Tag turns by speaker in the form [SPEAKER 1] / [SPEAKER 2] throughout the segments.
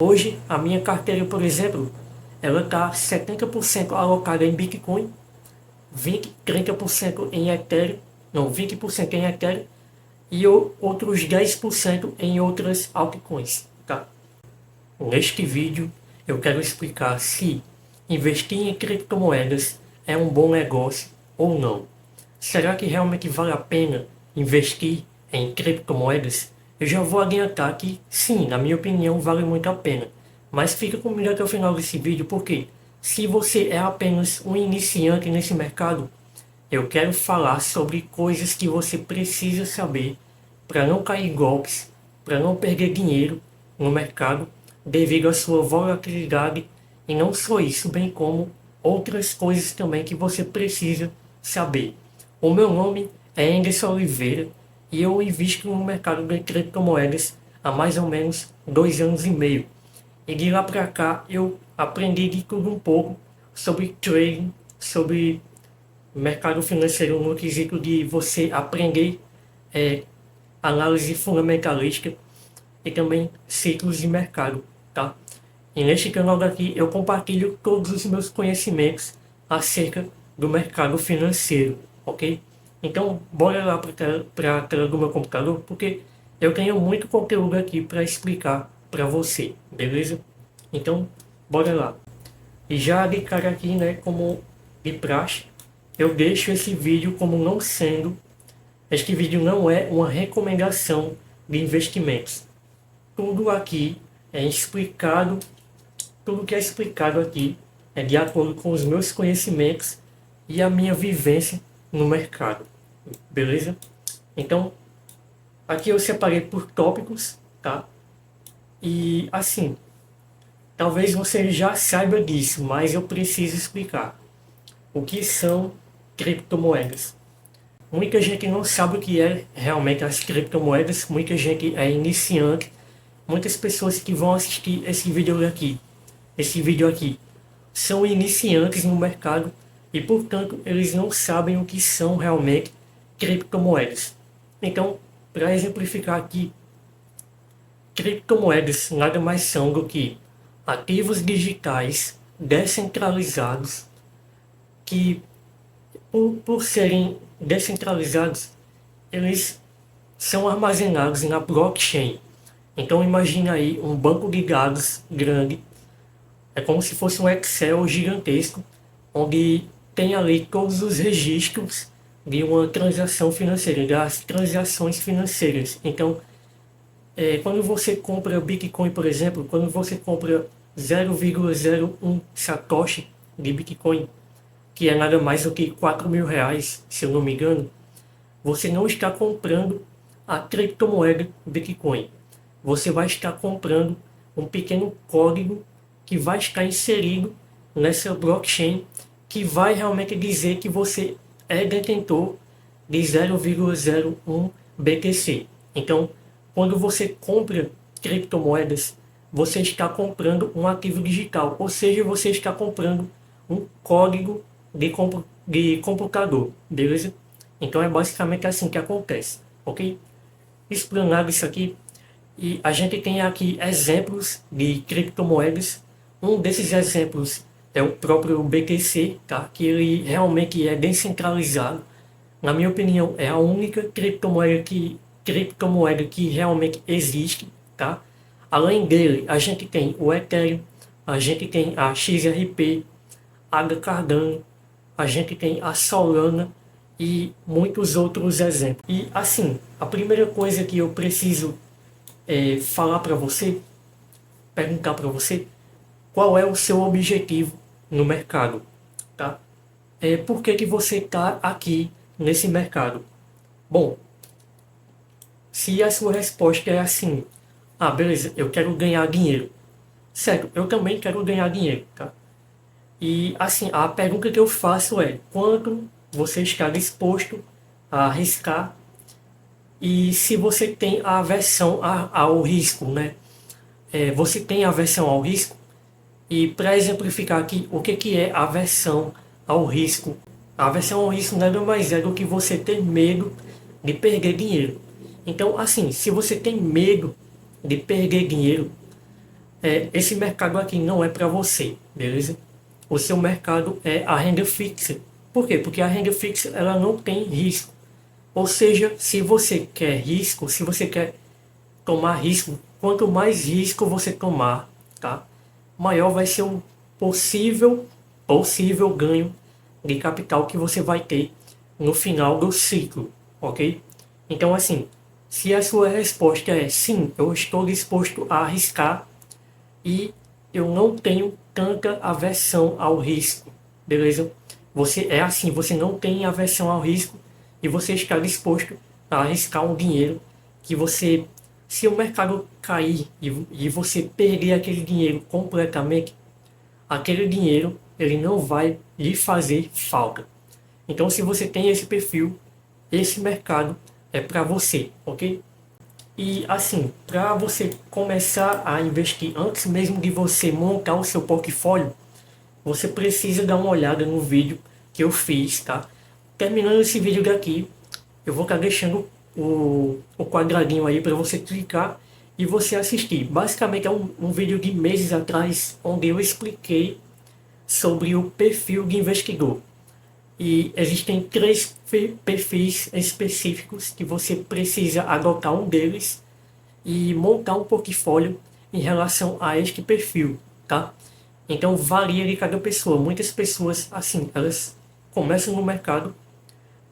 [SPEAKER 1] Hoje, a minha carteira, por exemplo, ela está 70% alocada em Bitcoin, 30% em Ethereum, não, 20% em Ethereum e outros 10% em outras altcoins, tá? Neste vídeo, eu quero explicar se investir em criptomoedas é um bom negócio ou não. Será que realmente vale a pena investir em criptomoedas? Eu já vou adiantar que sim, na minha opinião, vale muito a pena. Mas fica comigo até o final desse vídeo, porque se você é apenas um iniciante nesse mercado, eu quero falar sobre coisas que você precisa saber para não cair em golpes, para não perder dinheiro no mercado devido à sua volatilidade, e não só isso, bem como outras coisas também que você precisa saber. O meu nome é Anderson Oliveira e eu invisto no mercado de criptomoedas há mais ou menos 2 anos e meio. E de lá para cá eu aprendi de tudo um pouco sobre trading, sobre mercado financeiro no quesito de você aprender é, análise fundamentalista e também ciclos de mercado, tá? E neste canal daqui eu compartilho todos os meus conhecimentos acerca do mercado financeiro, ok? Então, bora lá para a tela do meu computador, porque eu tenho muito conteúdo aqui para explicar para você, beleza? Então, bora lá. E já de cara aqui, né, como de praxe, eu deixo esse vídeo como não sendo, este vídeo não é uma recomendação de investimentos. Tudo aqui é explicado, tudo que é explicado aqui é de acordo com os meus conhecimentos e a minha vivência no mercado, beleza? Então, aqui eu separei por tópicos, tá? E assim, talvez você já saiba disso, mas eu preciso explicar. O que são criptomoedas? Muita gente não sabe o que é realmente as criptomoedas, muita gente é iniciante, muitas pessoas que vão assistir esse vídeo aqui, são iniciantes no mercado e, portanto, eles não sabem o que são realmente criptomoedas. Então, para exemplificar aqui, criptomoedas nada mais são do que ativos digitais descentralizados que, por serem descentralizados, eles são armazenados na blockchain. Então imagine aí um banco de dados grande, é como se fosse um Excel gigantesco, onde tem ali todos os registros de uma transação financeira, das transações financeiras. Então, quando você compra Bitcoin, por exemplo, quando você compra 0,01 Satoshi de Bitcoin, que é nada mais do que R$ 4.000, se eu não me engano, você não está comprando a criptomoeda Bitcoin. Você vai estar comprando um pequeno código que vai estar inserido nessa blockchain, que vai realmente dizer que você é detentor de 0,01 BTC. Então, quando você compra criptomoedas, você está comprando um ativo digital, ou seja, você está comprando um código de computador, beleza? Então é basicamente assim que acontece, ok? Explanado isso aqui, e a gente tem aqui exemplos de criptomoedas. Um desses exemplos é o próprio BTC, tá? Que ele realmente é descentralizado. Na minha opinião, é a única criptomoeda que realmente existe, tá? Além dele, a gente tem o Ethereum, a gente tem a XRP, a Cardano, a gente tem a Solana e muitos outros exemplos. E assim, a primeira coisa que eu preciso falar para você, perguntar para você, qual é o seu objetivo no mercado, tá? Por que você está aqui nesse mercado? Bom, se a sua resposta é assim, ah, beleza, eu quero ganhar dinheiro. Certo, eu também quero ganhar dinheiro, tá? E assim, a pergunta que eu faço é, quanto você está disposto a arriscar e se você tem a aversão ao risco, né? Você tem aversão ao risco? E para exemplificar aqui, o que é aversão ao risco? A aversão ao risco nada mais é do que você ter medo de perder dinheiro. Então, assim, se você tem medo de perder dinheiro, esse mercado aqui não é para você, beleza? O seu mercado é a renda fixa. Por quê? Porque a renda fixa ela não tem risco. Ou seja, se você quer risco, se você quer tomar risco, quanto mais risco você tomar, tá? Maior vai ser o possível ganho de capital que você vai ter no final do ciclo, ok? Então, assim, se a sua resposta é sim, eu estou disposto a arriscar e eu não tenho tanta aversão ao risco, beleza? Você é assim, você não tem aversão ao risco e você está disposto a arriscar um dinheiro que você, se o mercado cair e você perder aquele dinheiro completamente, aquele dinheiro ele não vai lhe fazer falta. Então, se você tem esse perfil, esse mercado é para você, ok? E assim, para você começar a investir antes mesmo de você montar o seu portfólio, você precisa dar uma olhada no vídeo que eu fiz, tá? Terminando esse vídeo daqui, eu vou estar deixando o quadradinho aí para você clicar e você assistir. Basicamente é um vídeo de meses atrás, onde eu expliquei sobre o perfil de investidor. E existem três perfis específicos que você precisa adotar um deles e montar um portfólio em relação a este perfil, tá? Então varia de cada pessoa. Muitas pessoas, assim, elas começam no mercado,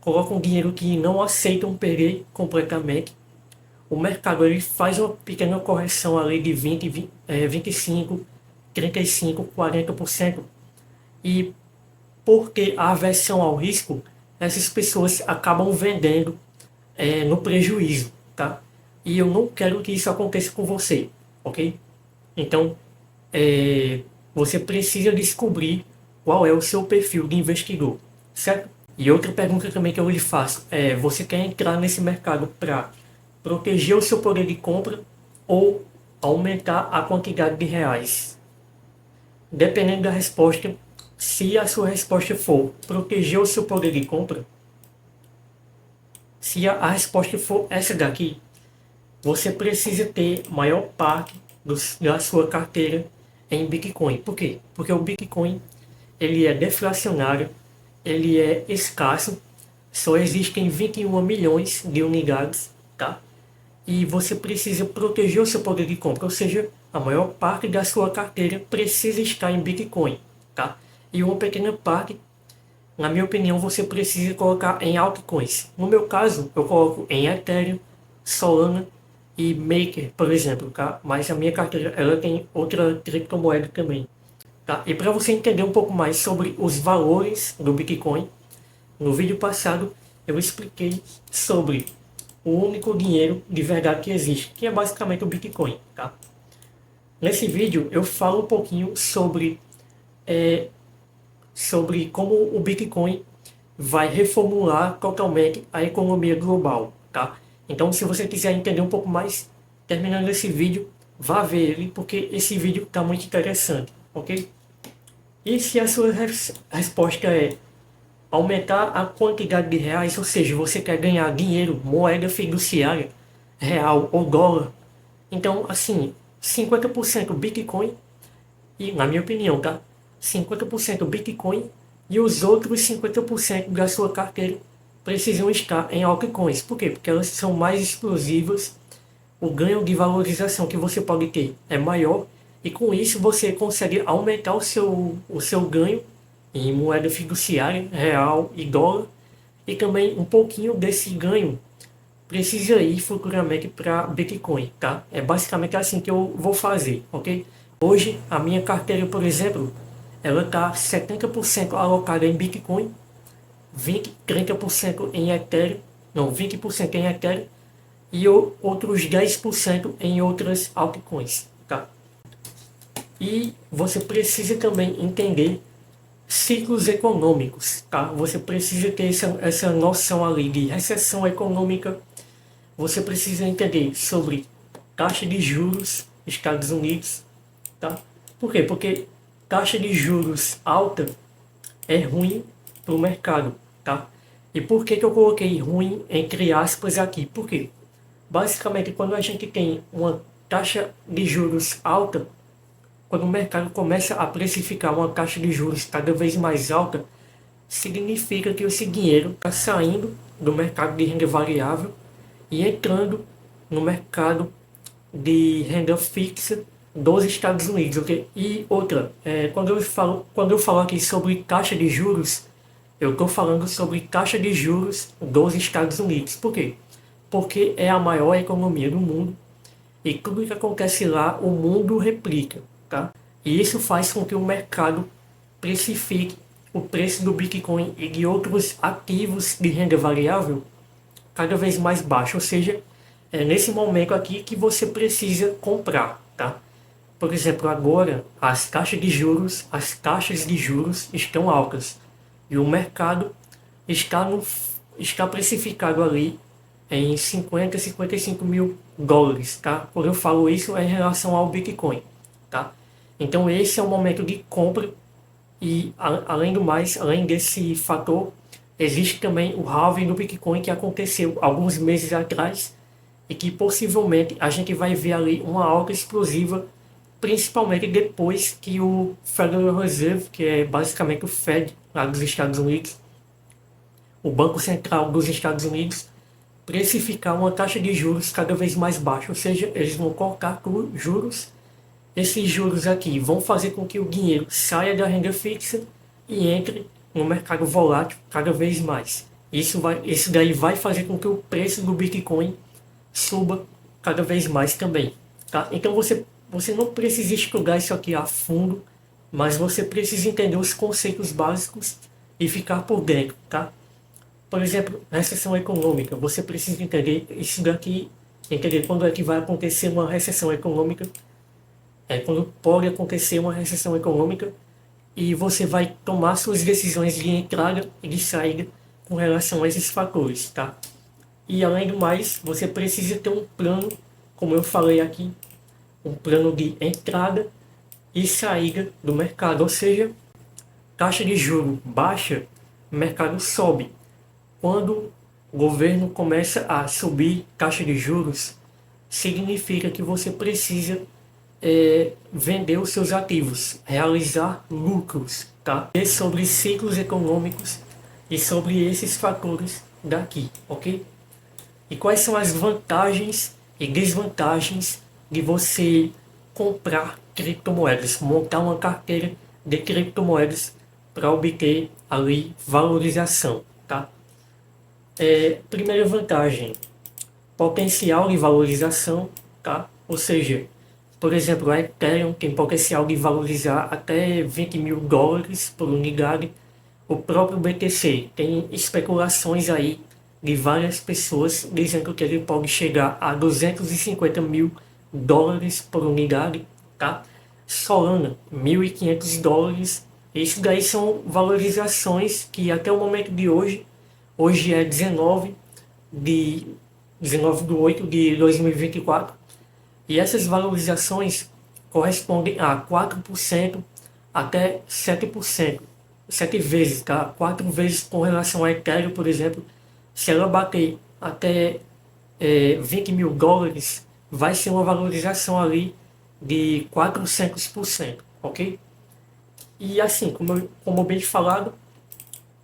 [SPEAKER 1] colocam dinheiro que não aceitam perder completamente. O mercado ele faz uma pequena correção ali de 25, 35, 40%. E porque a aversão ao risco, essas pessoas acabam vendendo no prejuízo, tá? E eu não quero que isso aconteça com você, ok? Então, você precisa descobrir qual é o seu perfil de investidor, certo? E outra pergunta também que eu lhe faço é: você quer entrar nesse mercado para proteger o seu poder de compra ou aumentar a quantidade de reais? Dependendo da resposta, se a sua resposta for proteger o seu poder de compra, se a resposta for essa daqui, você precisa ter maior parte da sua carteira em Bitcoin. Por quê? Porque o Bitcoin ele é deflacionário, ele é escasso, só existem 21 milhões de unidades, tá? E você precisa proteger o seu poder de compra, ou seja, a maior parte da sua carteira precisa estar em Bitcoin, tá? E uma pequena parte, na minha opinião, você precisa colocar em altcoins. No meu caso, eu coloco em Ethereum, Solana e Maker, por exemplo, tá? Mas a minha carteira, ela tem outra criptomoeda também, tá? E para você entender um pouco mais sobre os valores do Bitcoin, no vídeo passado eu expliquei sobre o único dinheiro de verdade que existe, que é basicamente o Bitcoin, tá? Nesse vídeo eu falo um pouquinho sobre como o Bitcoin vai reformular totalmente a economia global, tá? Então, se você quiser entender um pouco mais, terminando esse vídeo, vá ver ele, porque esse vídeo está muito interessante, ok? E se a sua resposta é aumentar a quantidade de reais, ou seja, você quer ganhar dinheiro, moeda fiduciária, real ou dólar, então, assim, 50% Bitcoin, e na minha opinião, tá? 50% Bitcoin e os outros 50% da sua carteira precisam estar em altcoins. Por quê? Porque elas são mais explosivas, o ganho de valorização que você pode ter é maior e com isso você consegue aumentar o seu ganho em moeda fiduciária, real e dólar, e também um pouquinho desse ganho precisa ir futuramente para Bitcoin, tá? É basicamente assim que eu vou fazer, ok? Hoje, a minha carteira, por exemplo, ela está 70% alocada em Bitcoin, 30% em Ethereum, não, 20% em Ethereum e outros 10% em outras altcoins, tá? E você precisa também entender ciclos econômicos, tá? Você precisa ter essa noção ali de recessão econômica. Você precisa entender sobre taxa de juros Estados Unidos, tá? Por quê? Porque taxa de juros alta é ruim para o mercado, tá? E por que eu coloquei ruim entre aspas aqui? Por quê? Basicamente, quando a gente tem uma taxa de juros alta, quando o mercado começa a precificar uma taxa de juros cada vez mais alta, significa que esse dinheiro está saindo do mercado de renda variável e entrando no mercado de renda fixa dos Estados Unidos, ok? E outra, quando eu falo aqui sobre taxa de juros, eu estou falando sobre taxa de juros dos Estados Unidos. Por quê? Porque é a maior economia do mundo e tudo que acontece lá, o mundo replica, tá? E isso faz com que o mercado precifique o preço do Bitcoin e de outros ativos de renda variável cada vez mais baixo. Ou seja, é nesse momento aqui que você precisa comprar, tá? Por exemplo, agora as taxas de juros estão altas e o mercado está, está precificado ali em 55 mil dólares, tá? Quando eu falo isso é em relação ao Bitcoin, tá? Então esse é o momento de compra e além do mais, além desse fator, existe também o halving do Bitcoin que aconteceu alguns meses atrás e que possivelmente a gente vai ver ali uma alta explosiva, principalmente depois que o Federal Reserve, que é basicamente o Fed lá dos Estados Unidos, o Banco Central dos Estados Unidos, precificar uma taxa de juros cada vez mais baixa, ou seja, eles vão colocar juros. Esses juros aqui vão fazer com que o dinheiro saia da renda fixa e entre no mercado volátil cada vez mais. Isso daí vai fazer com que o preço do Bitcoin suba cada vez mais também, tá? Então você não precisa estudar isso aqui a fundo, mas você precisa entender os conceitos básicos e ficar por dentro, tá? Por exemplo, recessão econômica, você precisa entender isso daqui, entender quando é que vai acontecer uma recessão econômica, quando pode acontecer uma recessão econômica, e você vai tomar suas decisões de entrada e de saída com relação a esses fatores, tá? E além do mais, você precisa ter um plano, como eu falei aqui, um plano de entrada e saída do mercado, ou seja, taxa de juro baixa, o mercado sobe. Quando o governo começa a subir taxa de juros, significa que você precisa vender os seus ativos, realizar lucros, tá? E sobre ciclos econômicos e sobre esses fatores daqui, ok? E quais são as vantagens e desvantagens de você comprar criptomoedas, montar uma carteira de criptomoedas para obter ali valorização, tá? Primeira vantagem, potencial de valorização, tá? Ou seja, por exemplo, a Ethereum tem potencial de valorizar até 20 mil dólares por unidade. O próprio BTC tem especulações aí de várias pessoas dizendo que ele pode chegar a 250 mil dólares por unidade, tá? Solana, 1.500 dólares. Isso daí são valorizações que até o momento de hoje é 19 de 8 de 2024, e essas valorizações correspondem a 4% até 7%, 7 vezes, tá? 4 vezes com relação a Ethereum, por exemplo. Se ela bater até 20 mil dólares, vai ser uma valorização ali de 400%, ok? E assim, como bem falado,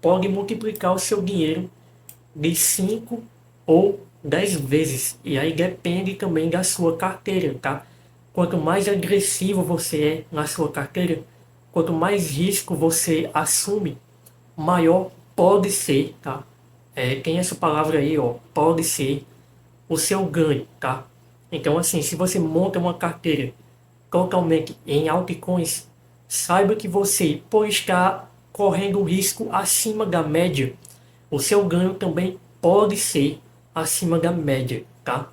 [SPEAKER 1] pode multiplicar o seu dinheiro de 5 ou 10 vezes. E aí depende também da sua carteira, tá? Quanto mais agressivo você é na sua carteira, quanto mais risco você assume, maior pode ser, tá? Tem essa palavra aí, ó, pode ser o seu ganho, tá? Então assim, se você monta uma carteira totalmente em altcoins, saiba que você, por estar correndo risco acima da média, o seu ganho também pode ser acima da média, tá?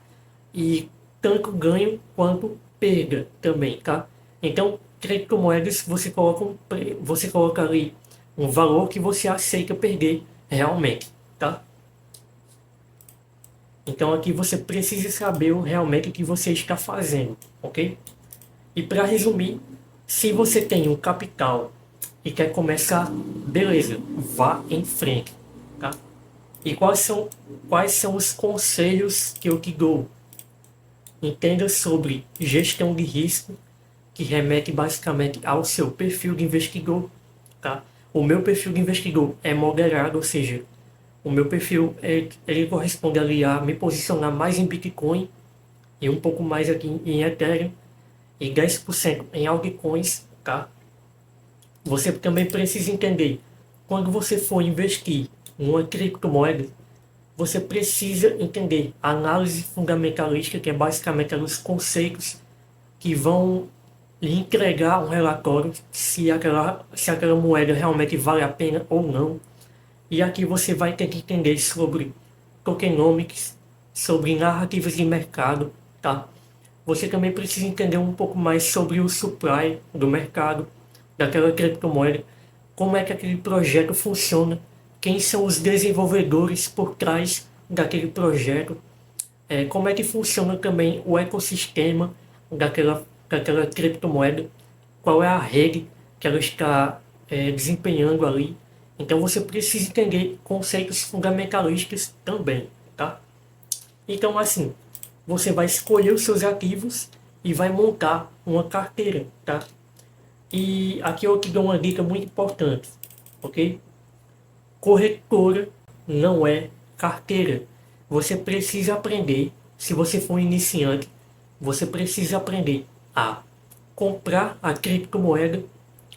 [SPEAKER 1] E tanto ganho quanto perda também, tá? Então, criptomoedas, você coloca ali um valor que você aceita perder realmente, tá? Então aqui você precisa saber realmente o que você está fazendo, ok? E para resumir, se você tem um capital e quer começar, beleza, vá em frente, tá? E quais são os conselhos que eu te dou? Entenda sobre gestão de risco, que remete basicamente ao seu perfil de investidor, tá? O meu perfil de investidor é moderado, ou seja, o meu perfil ele corresponde ali a me posicionar mais em Bitcoin e um pouco mais aqui em Ethereum e 10% em altcoins, tá? Você também precisa entender, quando você for investir em uma criptomoeda, você precisa entender a análise fundamentalista, que é basicamente os conceitos que vão lhe entregar um relatório se aquela moeda realmente vale a pena ou não. E aqui você vai ter que entender sobre tokenomics, sobre narrativas de mercado, tá? Você também precisa entender um pouco mais sobre o supply do mercado, daquela criptomoeda, como é que aquele projeto funciona, quem são os desenvolvedores por trás daquele projeto, como é que funciona também o ecossistema daquela criptomoeda, qual é a rede que ela está desempenhando ali. Então você precisa entender conceitos fundamentalistas também, tá? Então assim, você vai escolher os seus ativos e vai montar uma carteira, tá? E aqui eu te dou uma dica muito importante, ok? Corretora não é carteira. Você precisa aprender, se você for iniciante, você precisa aprender a comprar a criptomoeda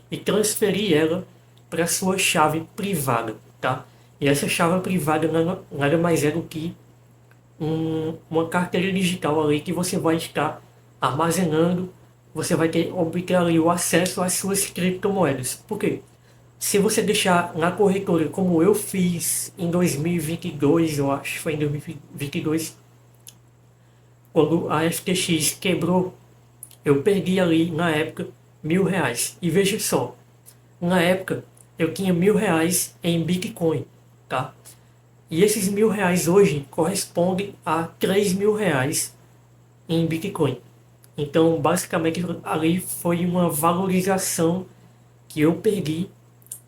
[SPEAKER 1] e transferir ela para sua chave privada, tá? E essa chave privada nada mais é do que uma carteira digital ali que você vai estar armazenando, você vai obter ali o acesso às suas criptomoedas. Por quê? Se você deixar na corretora, como eu fiz em 2022, eu acho, foi em 2022, quando a FTX quebrou, eu perdi ali na época R$ 1.000. E veja só, na época eu tinha R$ 1.000 em Bitcoin, tá? E esses R$ 1.000 hoje correspondem a R$ 3.000 em Bitcoin. Então, basicamente, ali foi uma valorização que eu perdi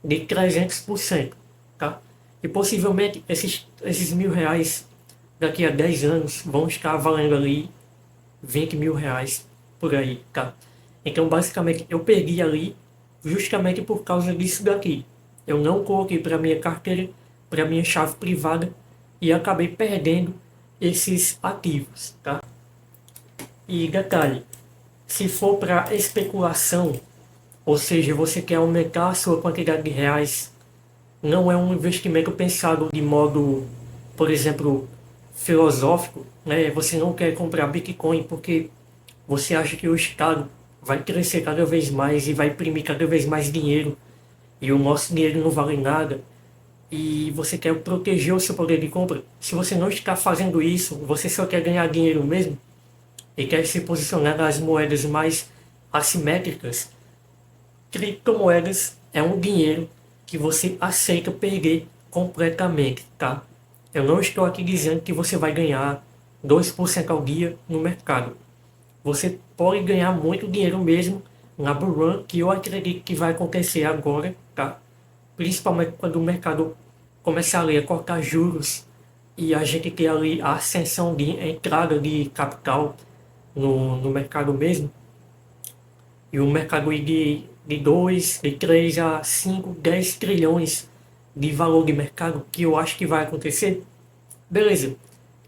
[SPEAKER 1] de 300%, tá? E possivelmente esses R$ 1.000 daqui a 10 anos vão estar valendo ali R$ 20.000 por aí, tá? Então, basicamente, eu perdi ali justamente por causa disso daqui. Eu não coloquei para minha carteira, para minha chave privada e acabei perdendo esses ativos, tá? E detalhe, se for para especulação, ou seja, você quer aumentar a sua quantidade de reais, não é um investimento pensado de modo, por exemplo, filosófico, né? Você não quer comprar Bitcoin porque você acha que o Estado vai crescer cada vez mais e vai imprimir cada vez mais dinheiro e o nosso dinheiro não vale nada e você quer proteger o seu poder de compra. Se você não está fazendo isso, você só quer ganhar dinheiro mesmo e quer se posicionar nas moedas mais assimétricas, criptomoedas é um dinheiro que você aceita perder completamente, tá? Eu não estou aqui dizendo que você vai ganhar 2% ao dia no mercado. Você pode ganhar muito dinheiro mesmo na bull run, que eu acredito que vai acontecer agora, tá? Principalmente quando o mercado começar ali a cortar juros e a gente ter ali a ascensão de entrada de capital no mercado mesmo. E o mercado de 2 de 3 a 5 10 trilhões de valor de mercado, que eu acho que vai acontecer. Beleza.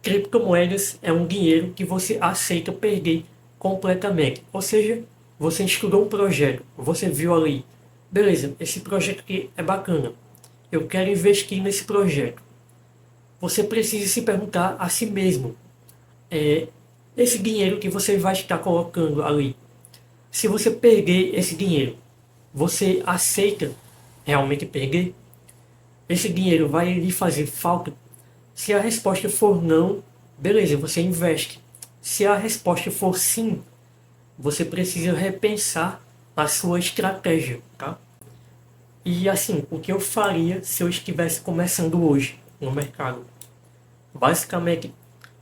[SPEAKER 1] Criptomoedas é um dinheiro que você aceita perder completamente. Ou seja, você estudou um projeto, você viu ali, beleza, esse projeto aqui é bacana, eu quero investir nesse projeto. Você precisa se perguntar a si mesmo, esse dinheiro que você vai estar colocando ali, se você perder esse dinheiro, você aceita realmente perder? Esse dinheiro vai lhe fazer falta? Se a resposta for não, beleza, você investe. Se a resposta for sim, você precisa repensar a sua estratégia, tá? E assim, o que eu faria se eu estivesse começando hoje no mercado? Basicamente,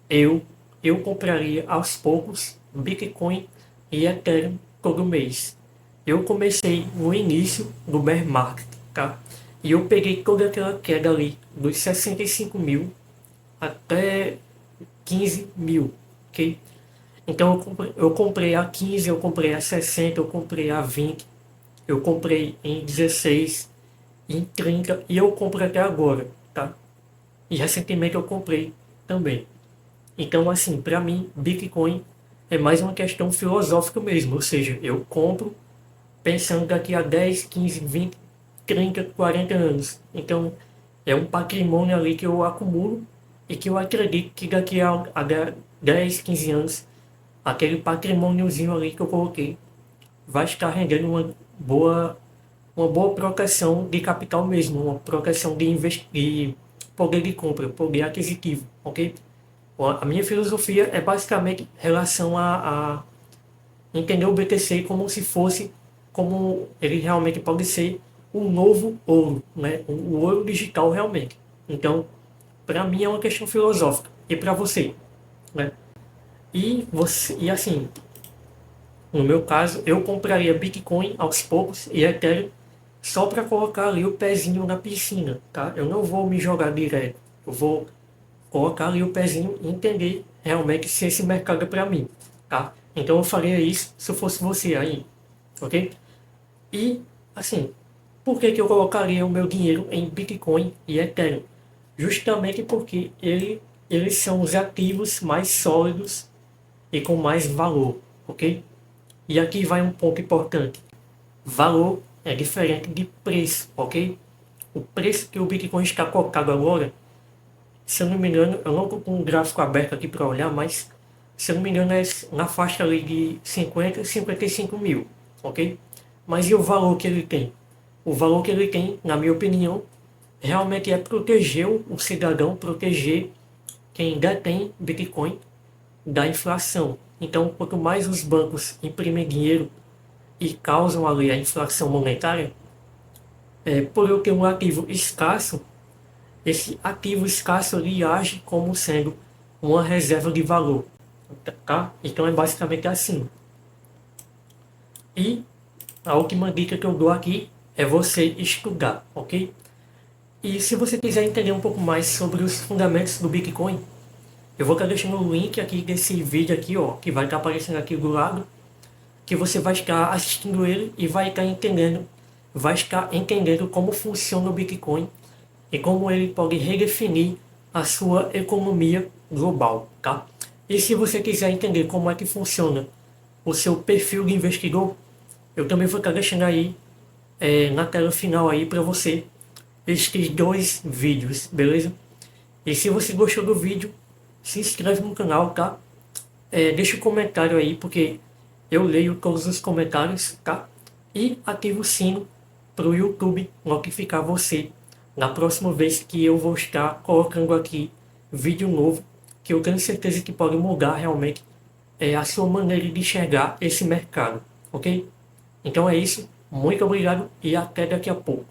[SPEAKER 1] eu, eu compraria aos poucos Bitcoin e Ethereum todo mês. Eu comecei no início do bear market, tá? E eu peguei toda aquela queda ali, dos 65 mil até 15 mil, ok? Então eu comprei a 15, eu comprei a 60, eu comprei a 20, eu comprei em 16, em 30 e eu compro até agora, tá? E recentemente eu comprei também. Então, assim, para mim, Bitcoin é mais uma questão filosófica mesmo, ou seja, eu compro pensando daqui a 10, 15, 20, 30, 40 anos. Então, é um patrimônio ali que eu acumulo e que eu acredito que daqui a 10, 15 anos, aquele patrimôniozinho ali que eu coloquei vai estar rendendo uma boa proteção de capital mesmo, uma proteção de poder de compra, poder aquisitivo, ok? A minha filosofia é basicamente em relação a entender o BTC como se fosse, como ele realmente pode ser um novo ouro, né? O ouro digital realmente. Então, para mim é uma questão filosófica. E para você, né? E assim, no meu caso, eu compraria Bitcoin aos poucos e Ethereum só para colocar ali o pezinho na piscina, tá? Eu não vou me jogar direto. Eu vou colocar ali o pezinho e entender realmente se esse mercado é para mim, tá? Então eu faria isso se eu fosse você aí, ok? E, assim, por que que eu colocaria o meu dinheiro em Bitcoin e Ethereum? Justamente porque eles são os ativos mais sólidos e com mais valor, ok? E aqui vai um ponto importante. Valor é diferente de preço, ok? O preço que o Bitcoin está colocado agora, se eu não me engano, eu não estou com um gráfico aberto aqui para olhar, mas se eu não me engano é na faixa ali de 50 a 55 mil, ok? Mas e o valor que ele tem? O valor que ele tem, na minha opinião, realmente é proteger o cidadão, proteger quem detém Bitcoin da inflação. Então, quanto mais os bancos imprimem dinheiro e causam ali a inflação monetária, por eu ter um ativo escasso, esse ativo escasso ele age como sendo uma reserva de valor, tá? Então é basicamente assim. E a última dica que eu dou aqui é você estudar, ok? E se você quiser entender um pouco mais sobre os fundamentos do Bitcoin, eu vou estar deixando o link aqui desse vídeo aqui, ó, que vai estar aparecendo aqui do lado, que você vai estar assistindo ele e vai estar entendendo como funciona o Bitcoin e como ele pode redefinir a sua economia global, tá? E se você quiser entender como é que funciona o seu perfil de investidor, eu também vou estar deixando aí na tela final aí para você estes dois vídeos, beleza? E se você gostou do vídeo, se inscreve no canal, tá? Deixa um comentário aí, porque eu leio todos os comentários, tá? E ativa o sino para o YouTube notificar você na próxima vez que eu vou estar colocando aqui vídeo novo, que eu tenho certeza que pode mudar realmente a sua maneira de enxergar esse mercado, ok? Então é isso, muito obrigado e até daqui a pouco.